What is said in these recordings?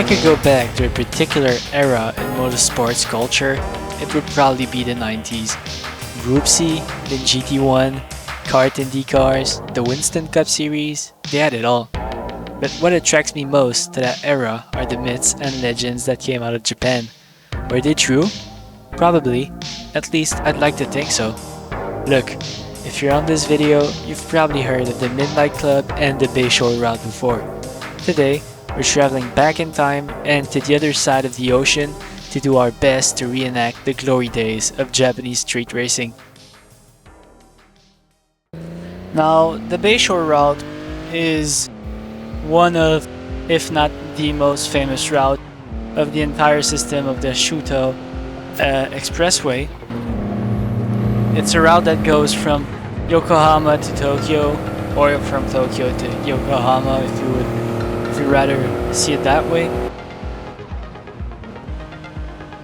I could go back to a particular era in motorsports culture, it would probably be the 90s. Group C, then GT1, kart Indycars, the Winston Cup Series, they had it all. But what attracts me most to that era are the myths and legends that came out of Japan. Were they true? Probably. At least I'd like to think so. Look, if you're on this video, you've probably heard of the Midnight Club and the Bayshore Route before. Today, we're traveling back in time and to the other side of the ocean to do our best to reenact the glory days of Japanese street racing. Now, the Bayshore Route is one of, if not the most famous route of the entire system of the Shuto Expressway. It's a route that goes from Yokohama to Tokyo, or from Tokyo to Yokohama if you'd rather see it that way.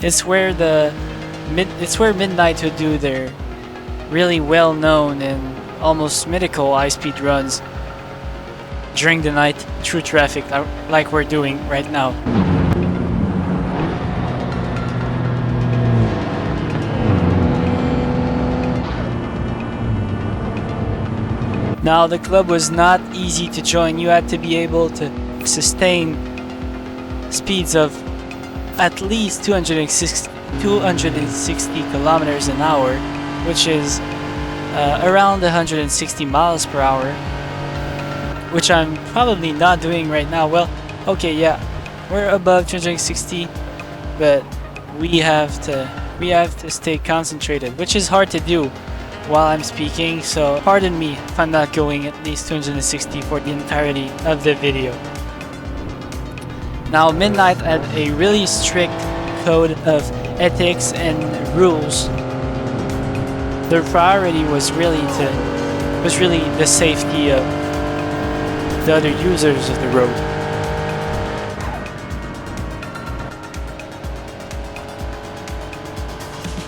It's where Midnight would do their really well-known and almost mythical high-speed runs during the night through traffic, like we're doing right now. Now, the club was not easy to join. You had to be able to sustain speeds of at least 260 kilometers an hour, which is around 160 miles per hour, which I'm probably not doing right now. Well, okay, yeah, we're above 260, but we have to stay concentrated, which is hard to do while I'm speaking, so pardon me if I'm not going at least 260 for the entirety of the video. Now, Midnight had a really strict code of ethics and rules. Their priority was really the safety of the other users of the road.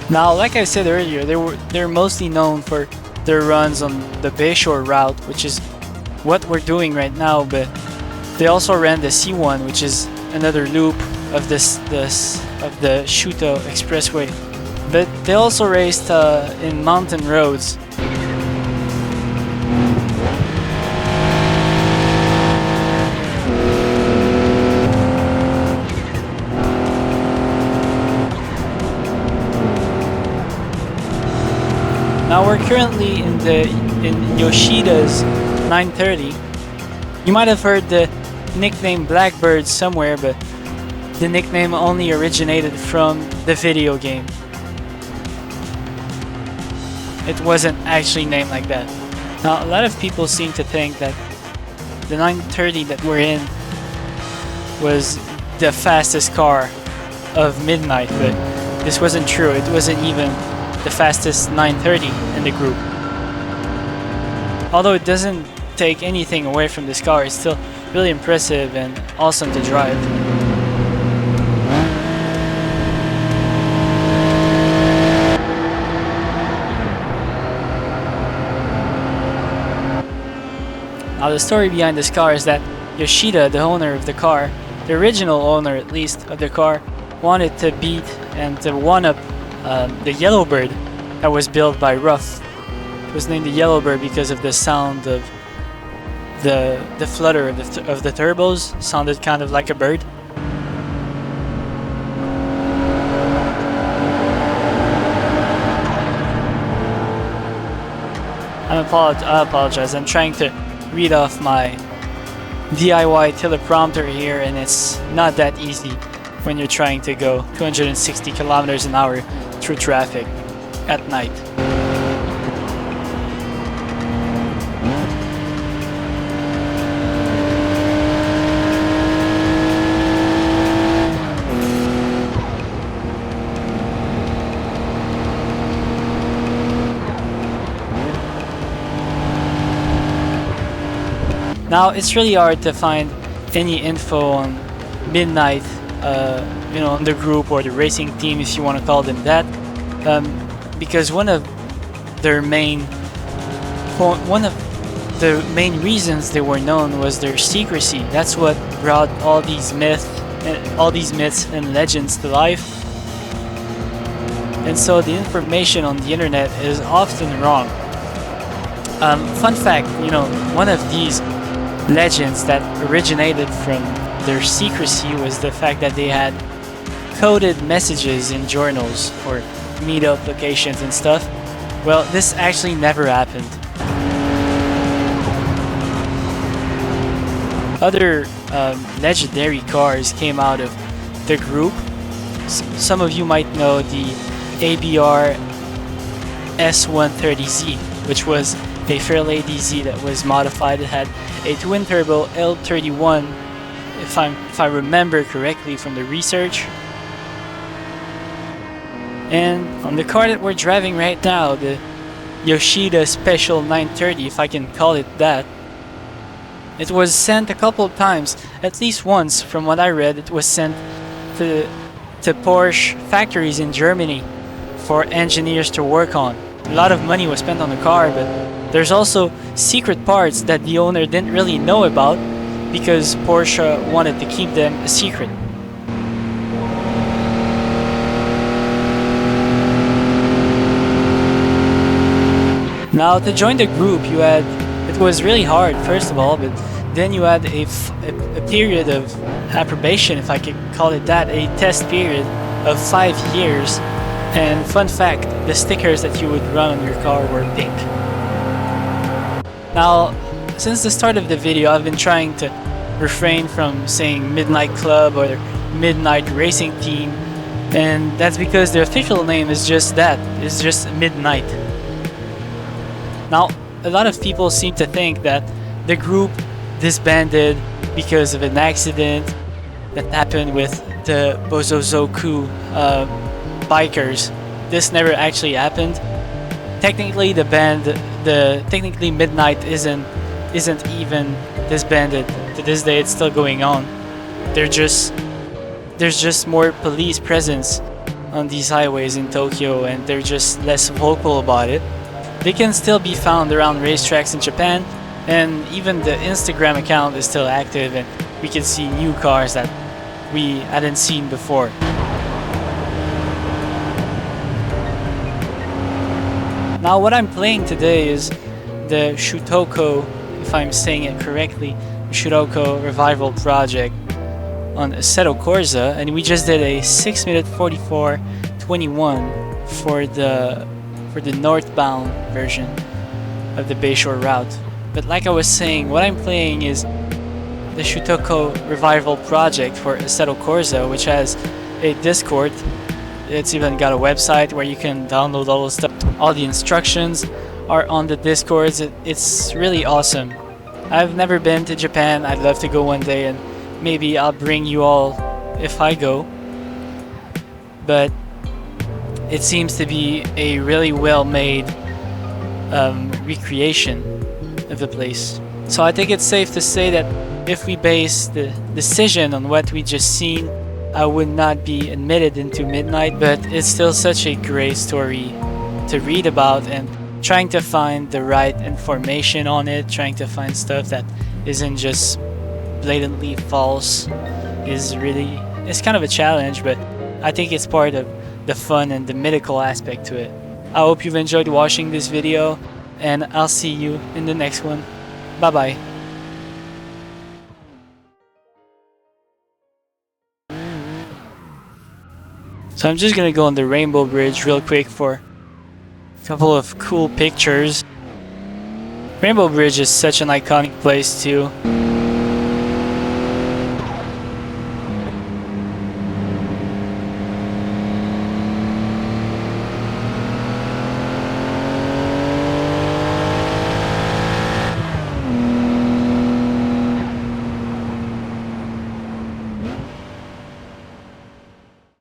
Now, like I said earlier, they're mostly known for their runs on the Bayshore Route, which is what we're doing right now, but they also ran the C1, which is another loop of the Shuto Expressway. But they also raced in mountain roads. Now we're currently in Yoshida's 930. You might have heard the nickname Blackbird somewhere, but the nickname only originated from the video game. It wasn't actually named like that. Now, a lot of people seem to think that the 930 that we're in was the fastest car of Midnight, but this wasn't true. It wasn't even the fastest 930 in the group. Although it doesn't take anything away from this car, it's still really impressive and awesome to drive. Now, the story behind this car is that Yoshida, the owner of the car, the original owner at least of the car, wanted to beat and to one-up the Yellowbird that was built by Ruff. It was named the Yellowbird because of the sound of the flutter of the turbos. Sounded kind of like a bird. I apologize. I'm trying to read off my DIY teleprompter here, and it's not that easy when you're trying to go 260 kilometers an hour through traffic at night. Now, it's really hard to find any info on Midnight, on the group or the racing team, if you want to call them that, because one of the main reasons they were known was their secrecy. That's what brought all these myths all these myths and legends to life. And so the information on the internet is often wrong. Fun fact, one of these legends that originated from their secrecy was the fact that they had coded messages in journals for meetup locations and stuff. Well, this actually never happened. Other legendary cars came out of the group. Some of you might know the ABR S130Z, which was a Fairlady Z that was modified. It had a twin-turbo L31, if I remember correctly from the research. And on the car that we're driving right now, the Yoshida Speciall 930, if I can call it that, it was sent a couple of times, at least once from what I read. It was sent to Porsche factories in Germany for engineers to work on. A lot of money was spent on the car, but there's also secret parts that the owner didn't really know about because Porsche wanted to keep them a secret. Now, to join the group, it was really hard, first of all, but then you had a period of approbation, if I could call it that, a test period of 5 years. And fun fact, the stickers that you would run on your car were pink. Now, since the start of the video, I've been trying to refrain from saying Midnight Club or Midnight Racing Team, and that's because the official name is just that, it's just Midnight. Now, a lot of people seem to think that the group disbanded because of an accident that happened with the Bozozoku bikers. This never actually happened. Technically, the band, technically Midnight isn't even disbanded. To this day, it's still going on. There's just more police presence on these highways in Tokyo, and they're just less vocal about it. They can still be found around racetracks in Japan, and even the Instagram account is still active, and we can see new cars that we hadn't seen before. Now, what I'm playing today is the Shutoko, if I'm saying it correctly, Shutoko Revival Project on Assetto Corsa, and we just did a 6-minute 44:21 for the northbound version of the Bayshore Route. But like I was saying, what I'm playing is the Shutoko Revival Project for Assetto Corsa, which has a Discord. It's even got a website where you can download all the stuff. All the instructions are on the Discords. It's really awesome. I've never been to Japan. I'd love to go one day, and maybe I'll bring you all if I go. But it seems to be a really well-made recreation of the place. So I think it's safe to say that if we base the decision on what we just seen, I would not be admitted into Midnight, but it's still such a great story to read about, and trying to find the right information on it, trying to find stuff that isn't just blatantly false it's kind of a challenge, but I think it's part of the fun and the mythical aspect to it. I hope you've enjoyed watching this video, and I'll see you in the next one. Bye bye. So I'm just gonna go on the Rainbow Bridge real quick for a couple of cool pictures. Rainbow Bridge is such an iconic place too.